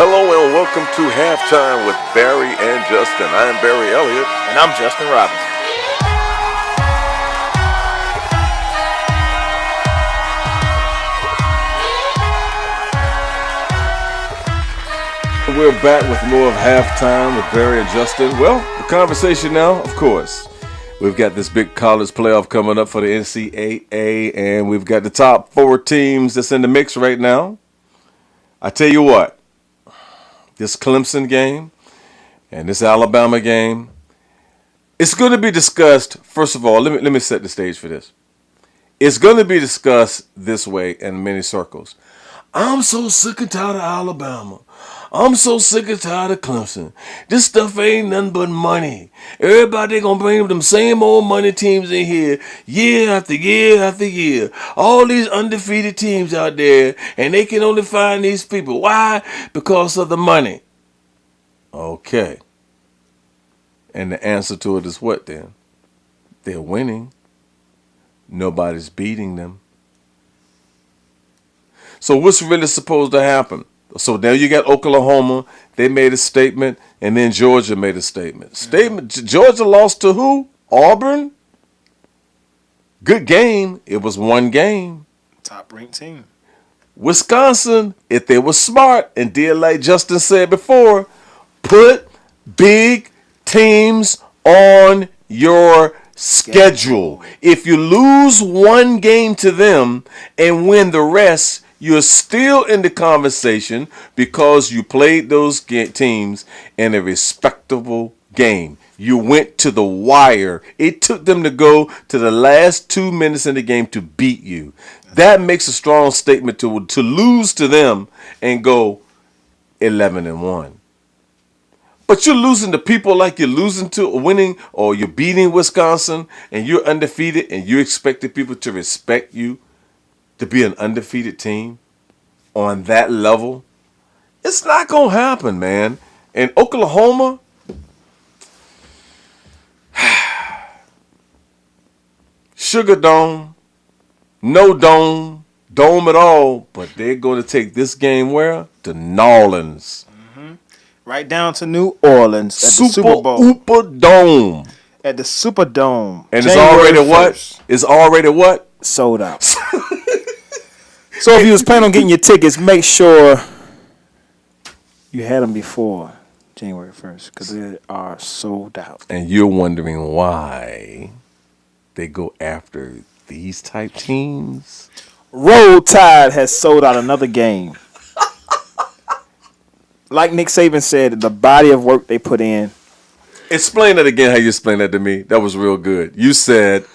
Hello and welcome to Halftime with Barry and Justin. I'm Barry Elliott. And I'm Justin Robinson. We're back with more of Halftime with Barry and Justin. Well, the conversation now, of course. We've got this big college playoff coming up for the NCAA, and we've got the top 4 teams that's in the mix right now. I tell you what, this Clemson game and this Alabama game, it's going to be discussed. First of all, let me set the stage for this. It's going to be discussed this way in many circles. I'm so sick and tired of Alabama. I'm so sick and tired of Clemson. This stuff ain't nothing but money. Everybody gonna bring them same old money teams in here year after year after year. All these undefeated teams out there, and they can only find these people. Why? Because of the money. Okay. And the answer to it is what then? They're winning. Nobody's beating them. So what's really supposed to happen? So now you got Oklahoma. They made a statement, and then Georgia made a statement. Georgia lost to who? Auburn? Good game. It was one game. Top-ranked team. Wisconsin, if they were smart and did like Justin said before, put big teams on your schedule. If you lose one game to them and win the rest, you're still in the conversation because you played those teams in a respectable game. You went to the wire. It took them to go to the last 2 minutes in the game to beat you. That makes a strong statement to lose to them and go 11-1. But you're losing to people like you're losing to winning, or you're beating Wisconsin and you're undefeated and you expected people to respect you to be an undefeated team on that level. It's not going to happen, man. And Oklahoma, Sugar Dome, no dome, dome at all, but they're going to take this game where? To New Orleans. Mm-hmm. Right down to New Orleans at the Super Bowl. Superdome. At the Superdome. And it's already what? It's already what? Sold out. So if you was planning on getting your tickets, make sure you had them before January 1st because they are sold out. And you're wondering why they go after these type teams? Roll Tide has sold out another game. Like Nick Saban said, the body of work they put in. Explain that again, how you explained that to me. That was real good. You said,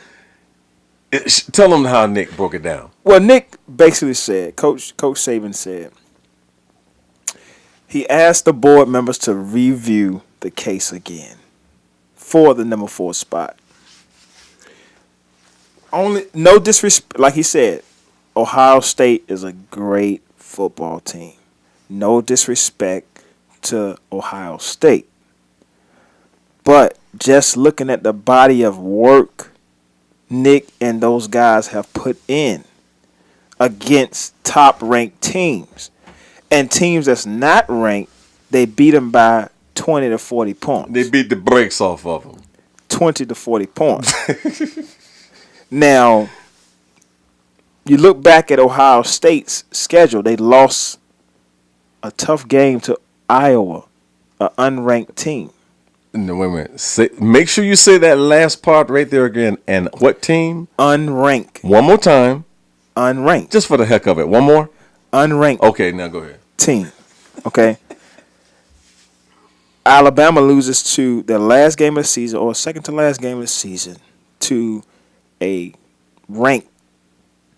tell them how Nick broke it down. Well, Nick basically said, Coach Saban said, he asked the board members to review the case again for the number 4 spot. Only no disrespect, like he said, Ohio State is a great football team. No disrespect to Ohio State. But just looking at the body of work Nick and those guys have put in against top-ranked teams. And teams that's not ranked, they beat them by 20 to 40 points. They beat the brakes off of them. 20 to 40 points. Now, you look back at Ohio State's schedule, they lost a tough game to Iowa, an unranked team. No, wait a minute. Make sure you say that last part right there again. And what team? Unranked. One more time. Unranked. Just for the heck of it. One more? Unranked. Okay, now go ahead. Team. Okay. Alabama loses to their last game of the season, or second to last game of the season, to a ranked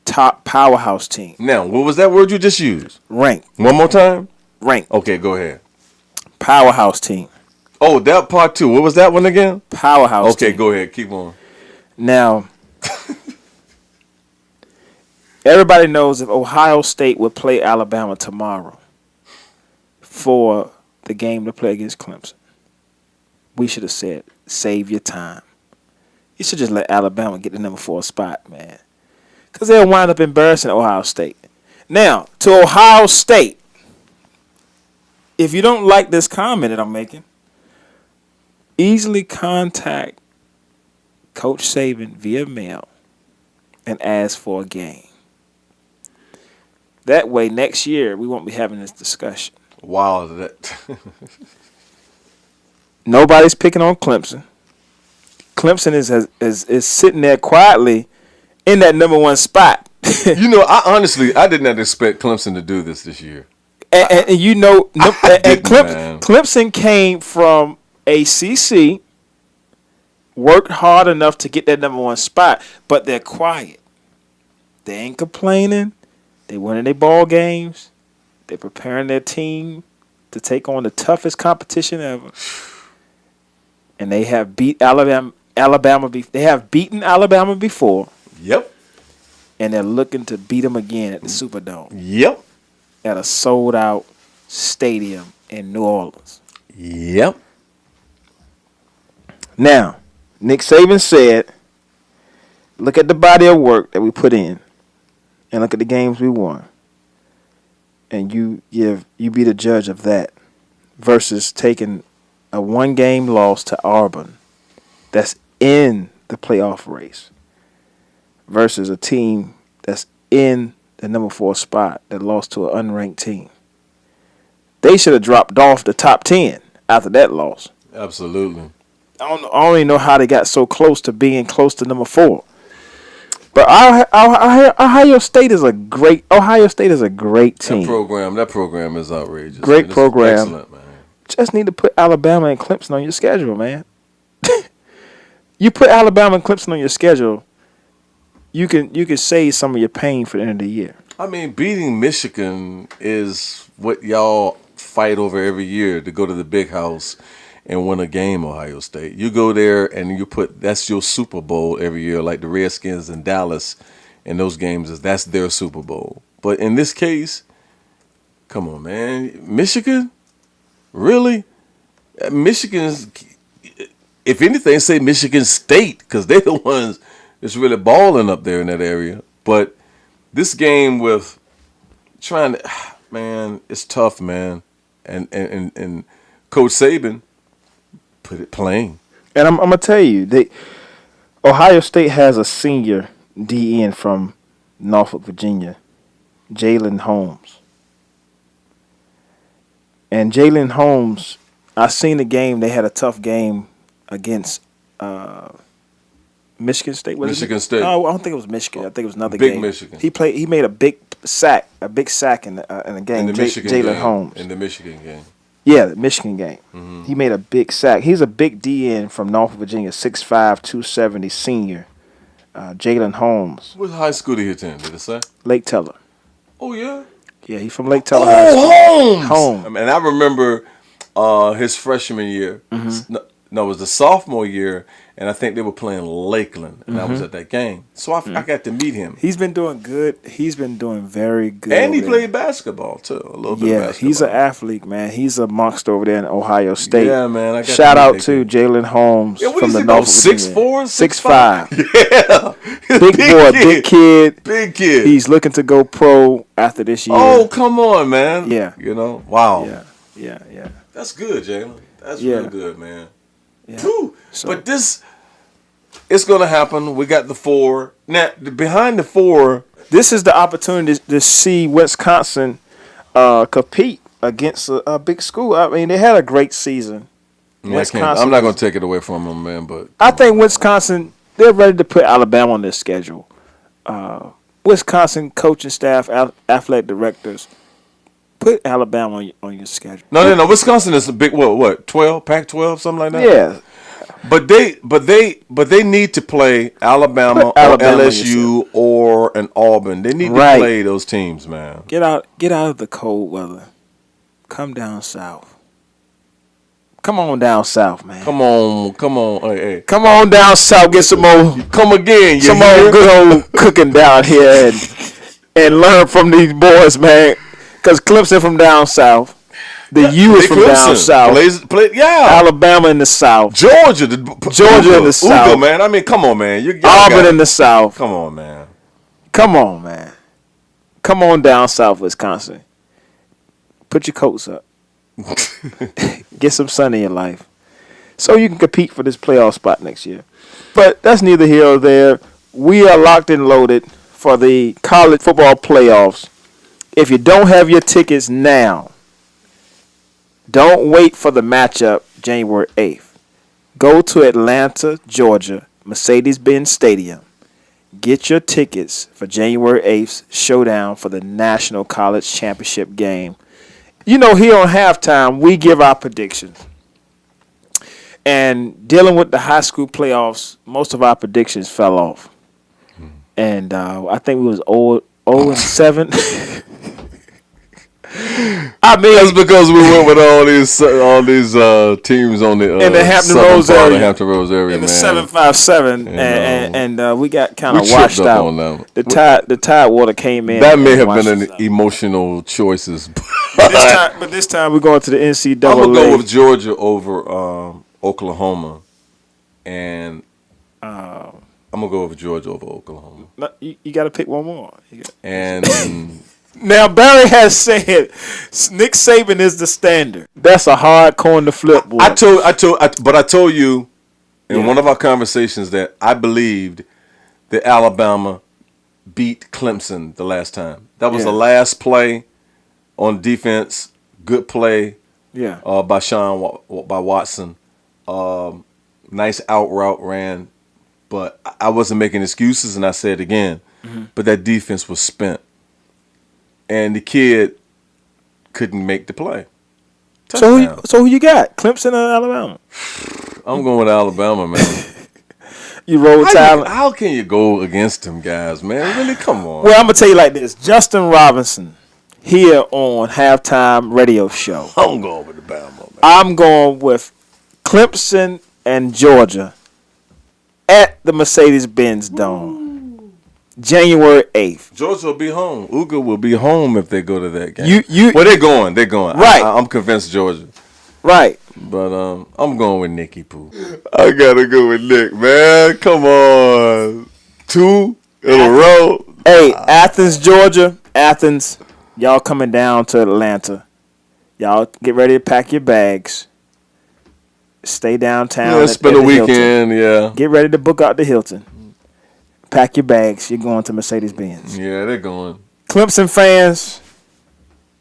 top powerhouse team. Now, what was that word you just used? Ranked. One more time? Ranked. Okay, go ahead. Powerhouse team. Oh, that part 2. What was that one again? Powerhouse team. Okay, go ahead. Keep on. Now, everybody knows if Ohio State would play Alabama tomorrow for the game to play against Clemson, we should have said, save your time. You should just let Alabama get the number 4 spot, man. Because they'll wind up embarrassing Ohio State. Now, to Ohio State, if you don't like this comment that I'm making, easily contact Coach Saban via mail and ask for a game. That way, next year, we won't be having this discussion. Wow. That Nobody's picking on Clemson. Clemson is sitting there quietly in that number one spot. You know, I did not expect Clemson to do this year. And Clemson came from ACC, worked hard enough to get that number one spot, but they're quiet. They ain't complaining. They winning their ball games. They're preparing their team to take on the toughest competition ever. And they have beat Alabama. They have beaten Alabama before. Yep. And they're looking to beat them again at the Superdome. Yep. At a sold-out stadium in New Orleans. Yep. Now, Nick Saban said, look at the body of work that we put in and look at the games we won. And you be the judge of that versus taking a one-game loss to Auburn that's in the playoff race versus a team that's in the number 4 spot that lost to an unranked team. They should have dropped off the top 10 after that loss. Absolutely. I don't even know how they got so close to being close to number 4. But Ohio State is a great team. That program is outrageous. Great program. Excellent, man. Just need to put Alabama and Clemson on your schedule, man. You put Alabama and Clemson on your schedule, you can save some of your pain for the end of the year. I mean, beating Michigan is what y'all fight over every year to go to the big house and win a game, Ohio State. You go there and that's your Super Bowl every year, like the Redskins in Dallas and those games, that's their Super Bowl. But in this case, come on, man. Michigan? Really? Michigan's, if anything, say Michigan State, because they're the ones that's really balling up there in that area. But this game with trying to, man, it's tough, man. And Coach Saban put it plain. And I'm gonna tell you, Ohio State has a senior DN from Norfolk, Virginia, Jalen Holmes. And Jalen Holmes, I seen the game. They had a tough game against Michigan State. Michigan State. No, I don't think it was Michigan. I think it was another Big game. Michigan. He made a big sack in the game. In the Michigan Jalen game. Holmes. In the Michigan game. Yeah, the Michigan game. Mm-hmm. He made a big sack. He's a big DN from Norfolk, Virginia, 6'5", 270 senior. Jalen Holmes. What high school did he attend? Did it say? Lake Teller. Oh, yeah? Yeah, he's from Lake Teller High School. Holmes! And I remember his freshman year. Mm-hmm. No, it was the sophomore year, and I think they were playing Lakeland, and I was at that game. So I got to meet him. He's been doing good. He's been doing very good. And he played basketball, too, a little bit of basketball. He's an athlete, man. He's a monster over there in Ohio State. Yeah, man. Shout out to Jalen Holmes from the Norfolk, 6'4", 6'5". Yeah. Big boy, big kid. Big kid. He's looking to go pro after this year. Oh, come on, man. Yeah. You know, wow. Yeah. That's good, Jalen. That's real good, man. Yeah. So, but it's going to happen. We got the 4. Now, behind the 4. This is the opportunity to see Wisconsin compete against a big school. I mean, they had a great season. Wisconsin, I'm not going to take it away from them, man. But I think Wisconsin, they're ready to put Alabama on their schedule. Wisconsin coaching staff, athletic directors, put Alabama on your schedule. No. Wisconsin is a big what? 12, Pac-12, something like that. Yeah. But they need to play Alabama or LSU or an Auburn. They need to play those teams, man. Get out of the cold weather. Come down south. Come on down south, man. Come on. Hey. Come on down south. Get some more. Come again. Some more good old cooking down here and learn from these boys, man. Because Clemson from down south. The U is from down south. Alabama in the south. Georgia in the south. Man. I mean, come on, man. Auburn in the south. Come on, man. Come on down south, Wisconsin. Put your coats up. Get some sun in your life so you can compete for this playoff spot next year. But that's neither here or there. We are locked and loaded for the college football playoffs. If you don't have your tickets now, don't wait for the matchup January 8th. Go to Atlanta, Georgia, Mercedes-Benz Stadium. Get your tickets for January 8th's showdown for the National College Championship game. You know, here on Halftime, we give our predictions. And dealing with the high school playoffs, most of our predictions fell off. And I think we was 0-7. I mean, that's because we went with all these teams on the in the Hampton Roads area, in the 757, and we got kind of washed out. On them. The tide water came in. That may have been an emotional choices, but this time we're going to the NCAA. I'm gonna go with Georgia over Oklahoma, and I'm gonna go with Georgia over Oklahoma. No, you got to pick one more. And now Barry has said Nick Saban is the standard. That's a hard coin to flip. Boy. I told you in one of our conversations that I believed that Alabama beat Clemson the last time. That was the last play on defense. Good play. Yeah. By Watson. Nice out route ran, but I wasn't making excuses, and I said it again. Mm-hmm. But that defense was spent, and the kid couldn't make the play. So who you got? Clemson or Alabama? I'm going with Alabama, man. You roll talent. How can you go against them guys, man? Really, come on. Well, I'm gonna tell you like this: Justin Robinson here on Halftime Radio Show. I'm going with Alabama, man. I'm going with Clemson and Georgia at the Mercedes-Benz Dome, January 8th. Georgia will be home. Uga will be home if they go to that game. Well, they're going. They're going. Right. I'm convinced Georgia. Right. But I'm going with Nicky Poo. I gotta go with Nick, man. Come on. 2 in a row. Hey, Athens, Georgia. Athens, y'all coming down to Atlanta. Y'all get ready to pack your bags. Stay downtown. Yeah, spend a weekend, Hilton. Get ready to book out the Hilton. Pack your bags. You're going to Mercedes-Benz. Yeah, they're going. Clemson fans,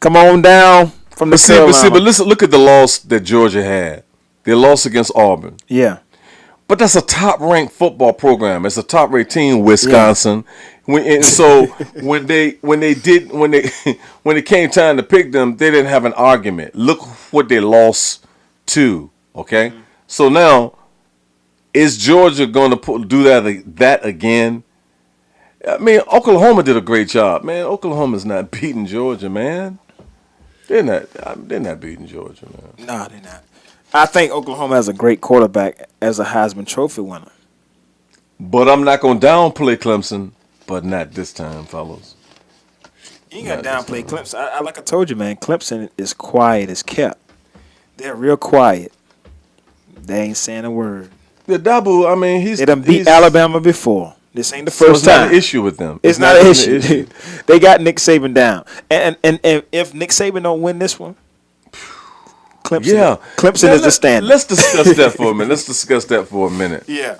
come on down from the Carolina. But listen, look at the loss that Georgia had. They lost against Auburn. Yeah. But that's a top-ranked football program. It's a top-ranked team, Wisconsin. Yeah. So when it came time to pick them, they didn't have an argument. Look what they lost to. Okay, so now is Georgia going to do that again? I mean, Oklahoma did a great job, man. Oklahoma's not beating Georgia, man. They're not beating Georgia, man. No, they're not. I think Oklahoma has a great quarterback as a Heisman Trophy winner. But I'm not going to downplay Clemson, but not this time, fellas. You ain't got to downplay Clemson. Like I told you, man, Clemson is quiet as kept. They're real quiet. They ain't saying a word. The double, I mean, they done beat Alabama before. This ain't the first time. It's not an issue with them. It's not an issue. They got Nick Saban down. And if Nick Saban don't win this one, Clemson is the standard. Let's discuss that for a minute. Yeah.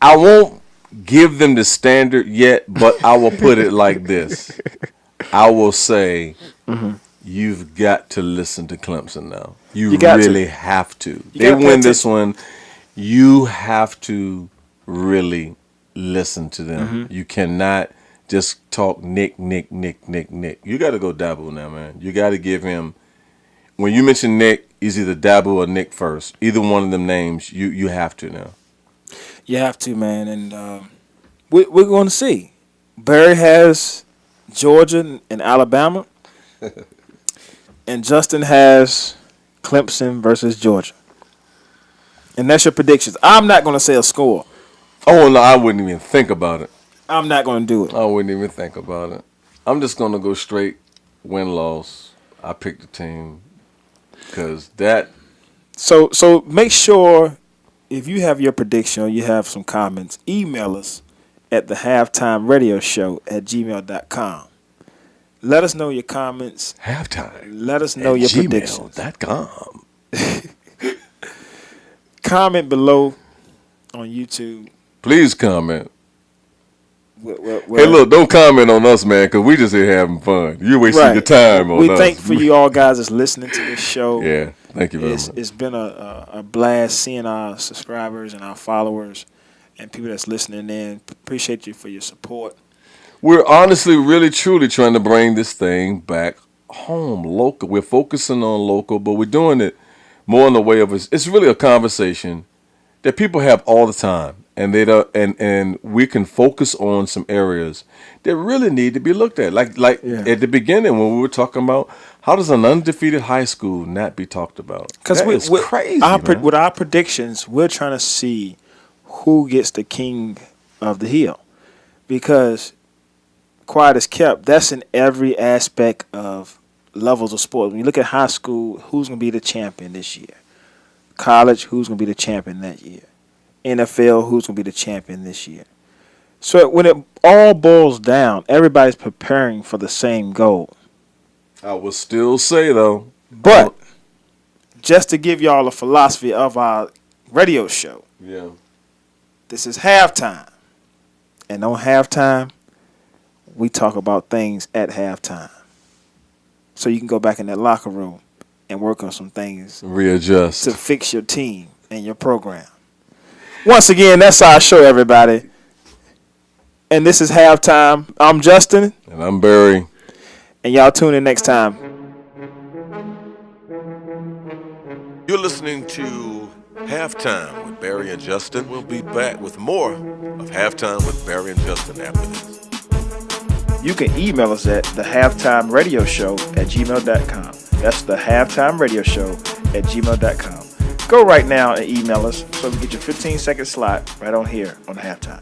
I won't give them the standard yet, but I will put it like this. I will say you've got to listen to Clemson now. You really have to. They win this one. You have to really listen to them. You cannot just talk Nick. You got to go Dabo now, man. You got to give him. When you mention Nick, he's either Dabo or Nick first. Either one of them names, you have to now. You have to, man, and we're going to see. Barry has Georgia and Alabama, and Justin has Clemson versus Georgia. And that's your predictions. I'm not going to say a score. Oh, no, I wouldn't even think about it. I'm not going to do it. I wouldn't even think about it. I'm just going to go straight win-loss. I picked the team because that. So make sure if you have your prediction or you have some comments, email us at the halftimeradioshow@gmail.com. Let us know your comments. Halftime. Let us know your predictions. gmail.com. Comment below on YouTube. Please comment. Well, hey, look, don't comment on us, man, because we just here having fun. You wasting your time on us. We thank for you all guys that's listening to this show. Yeah, thank you very much. It's been a blast seeing our subscribers and our followers and people that's listening in. Appreciate you for your support. We're honestly, really, truly trying to bring this thing back home, local. We're focusing on local, but we're doing it more in the way of it's really a conversation that people have all the time. And and we can focus on some areas that really need to be looked at. Like at the beginning when we were talking about how does an undefeated high school not be talked about? Because it's crazy. With our predictions, we're trying to see who gets the king of the hill. Because quiet as kept, that's in every aspect of levels of sport. When you look at high school, who's going to be the champion this year? College, who's going to be the champion that year? NFL, who's going to be the champion this year? So when it all boils down, everybody's preparing for the same goal. I will still say, though. But just to give y'all a philosophy of our radio show. Yeah. This is halftime. And on halftime, we talk about things at halftime. So you can go back in that locker room and work on some things. Readjust. To fix your team and your program. Once again, that's our show, everybody. And this is halftime. I'm Justin. And I'm Barry. And y'all tune in next time. You're listening to Halftime with Barry and Justin. We'll be back with more of Halftime with Barry and Justin after this. You can email us at thehalftimeradioshow@gmail.com. That's thehalftimeradioshow@gmail.com. Go right now and email us so we get your 15-second slot right on here on Halftime.